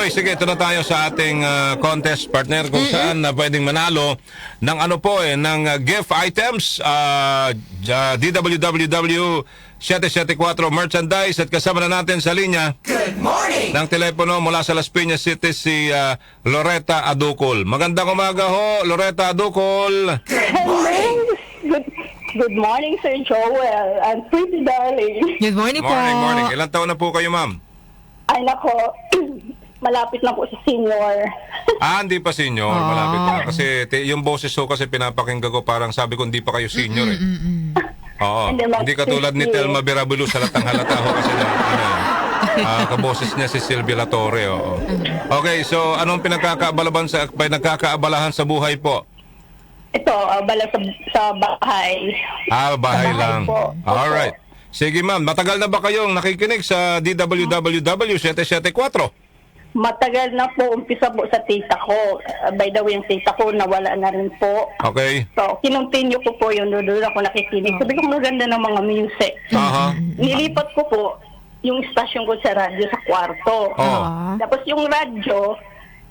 Anyway, sige, ito na tayo sa ating contest partner kung saan pwedeng manalo ng ng gift items, DWWW 774 merchandise, at kasama na natin sa linya ng telepono mula sa Las Piñas City si Loretta Aducol. Magandang umaga ho, Loretta Aducol. Good morning, Sir Joel. I'm pretty darling. Good morning po. Morning. Ilang taon na po kayo, ma'am? Ay, nako. Malapit na po sa senior. Hindi pa senior. Malapit na. Kasi yung boses ko kasi pinapakinggan ko, parang sabi ko hindi pa kayo senior eh. Oo. Hindi katulad ni Telma Birabulu sa latang halata ho kasi kaboses niya si Silvia Latore. Oo. Okay, so anong pinagkakaabalahan sa buhay po? Ito, bala sa bahay. Bahay Sa lang. po. Alright. Sige ma'am, matagal na ba kayong nakikinig sa DWWW 774? Matagal na po, umpisa po sa tita ko. By the way, yung tita ko nawala na rin po. Okay. So, kinontinue ko po yun, doon ako nakikinig. Sabi ko, maganda ng mga music. Aha. Nilipat ko po yung stasyon ko sa radyo sa kwarto. Tapos yung radyo,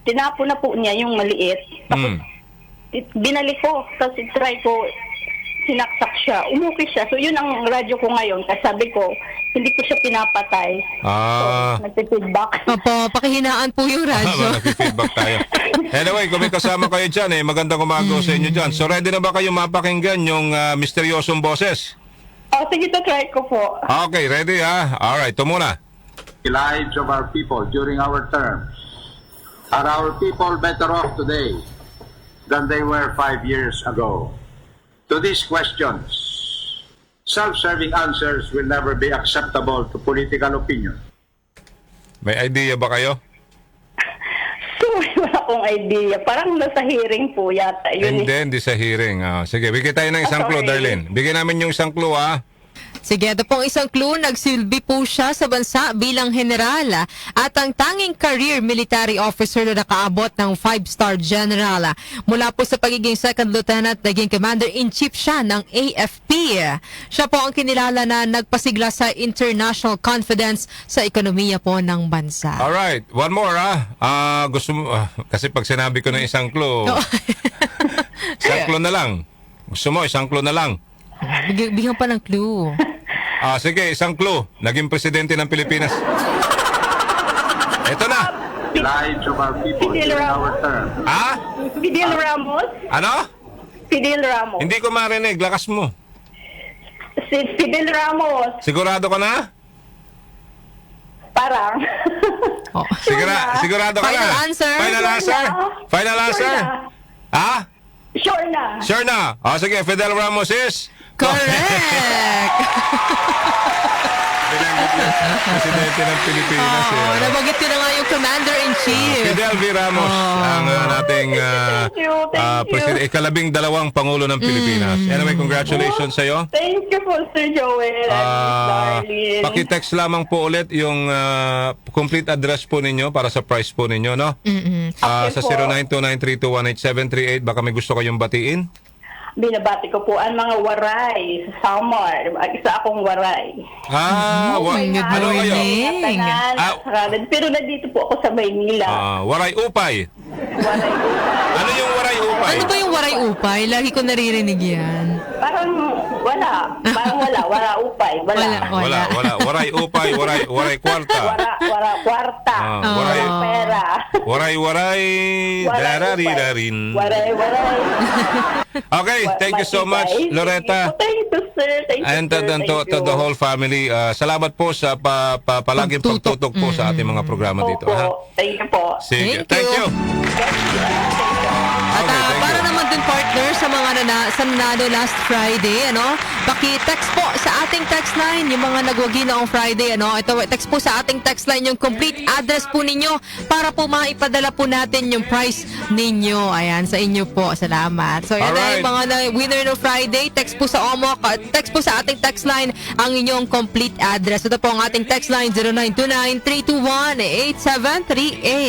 tinapo na po niya yung maliit. Tapos, binalik ko, tapos try ko, sinaksak siya, umuwi siya. So yun ang radyo ko ngayon, kasi sabi ko, hindi ko siya pinapatay. So, nagpi-feedback. Opo, pakihinaan po yung radyo. Nag-feedback tayo. Anyway, kung may kasama kayo dyan, magandang umaga sa inyo dyan. So ready na ba kayo mapakinggan yung misteryosong boses? Sige, try ko po. Okay, ready ha? Alright, ito muna. The lives of our people during our terms. Are our people better off today than they were 5 years ago? To these questions, self-serving answers will never be acceptable to political opinion. May idea ba kayo? Wala akong idea. Parang nasa hearing po yata. Yun Hindi sa hearing. Sige, bigyan tayo ng isang clue, Darlene. Bigyan namin yung isang clue, ha? Sige, ito pong isang clue. Nagsilbi po siya sa bansa bilang general at ang tanging career military officer na nakaabot ng 5-star general. Mula po sa pagiging second lieutenant, naging commander-in-chief siya ng AFP. Siya po ang kinilala na nagpasigla sa international confidence sa ekonomiya po ng bansa. Alright, one more, ha? Gusto mo, kasi pag sinabi ko ng isang clue, isang clue na lang. Gusto mo, isang clue na lang. Bigyan pa ng clue. Sige, isang clue. Naging presidente ng Pilipinas. Ito na. The lives of our people Fidel during our Ramos. terms. Fidel Ramos? Ano? Fidel Ramos. Hindi ko marinig. Lakas mo. Si Fidel Ramos. Sigurado ka na? Parang. Sigurado ka na? Final answer? Final answer? Final answer? Sure na. Sure na? Sige, Fidel Ramos is... Correct! Presidente ng Pilipinas. Nabanggit ko na nga yung commander-in-chief. Fidel V. Ramos, ang ating presidente, ikalabing-dalawang Pangulo ng Pilipinas. Anyway, congratulations sa'yo. Thank you po, Sir Joel. Darling. Pakitext lamang po ulit yung complete address po ninyo para sa price po ninyo, no? Sa 0929321878, baka may gusto kayong batiin? Binabati ko po ang mga waray sa summer. Isa akong waray. Good ano kayo? morning. Pero nandito po ako sa Maynila. Waray upay. Waray po. Ano yung waray upay? Ano ba yung waray upay? Lagi ko naririnig yan. Parang wala. Wala upay. Wala. Waray upay, waray kwarta. Wala kwarta. Waray pera. Waray, dararirarin. Waray. Okay, thank you so much, Loretta. Thank you, sir. Thank you, And sir. to the whole family. Salamat po sa palaging pagtutok po sa ating mga programa dito. Ha? Thank you po. Sige, Thank you. At Okay, thank para you. naman din partner sa mga nanalo last Friday, paki-text po sa ating text line yung mga nagwagi noong Friday, Ito, text po sa ating text line yung complete address po ninyo para po maipadala po natin yung prize ninyo. Ayan, sa inyo po. Salamat. So, yan Alright. ay mga winner no Friday. Text po sa OMOC. Text po sa ating text line ang inyong complete address. Ito po ang ating text line 0929-321-8738.